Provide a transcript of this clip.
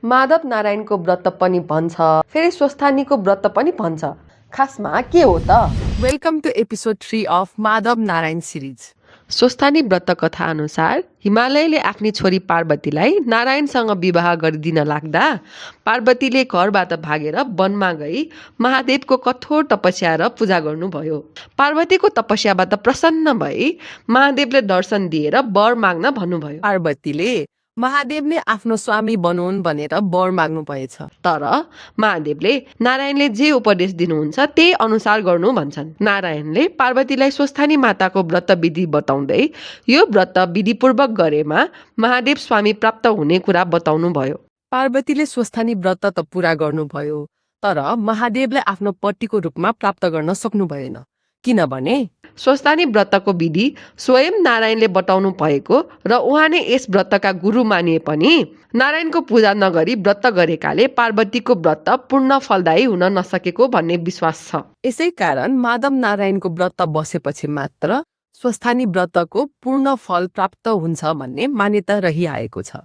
माधव नारायणको व्रत पनि भन्छ, फेरि स्वस्थानीको व्रत पनि भन्छ। खासमा के हो त? Welcome to episode 3 of Madhav Narayan series. Swasthani व्रत कथा अनुसार हिमालयले आफ्नी छोरी पार्वतीलाई नारायणसँग विवाह गरिदिन लाग्दा पार्वतीले घरबाट भागेर वनमा गई महादेवको कठोर तपस्या र पूजा गर्नुभयो। पार्वतीको तपस्याबाट प्रसन्न भई महादेवले दर्शन दिएर वर माग्न भन्नुभयो। पार्वतीले महादेवले आफ्नो स्वामी बनाउन् भनेर वर माग्नु भएछ। तर महादेवले नारायणले जे उपदेश दिनुहुन्छ त्यही अनुसार गर्नु भन्छन्। नारायणले पार्वतीलाई स्वस्थानी माताको व्रत विधि बताउँदै यो व्रत विधिपूर्वक गरेमा महादेव स्वामी प्राप्त हुने कुरा बताउनु भयो। पार्वतीले स्वस्थानी व्रत त पूरा गर्नुभयो, तर महादेवलाई आफ्नो पतिको रूपमा प्राप्त गर्न सक्नु भएन। किनभने स्वस्थानी व्रतको विधि स्वयं नारायणले बताउनु भएको र उहाँ नै यस व्रतका गुरु मानिए पनि नारायणको पूजा नगरी व्रत गरेकाले पार्वतीको व्रत पूर्ण फलदायी हुन नसकेको भन्ने विश्वास छ। यसै कारण माधव नारायणको व्रत बसेपछि मात्र स्वस्थानी व्रतको पूर्ण फल प्राप्त हुन्छ भन्ने मान्यता रहिआएको छ।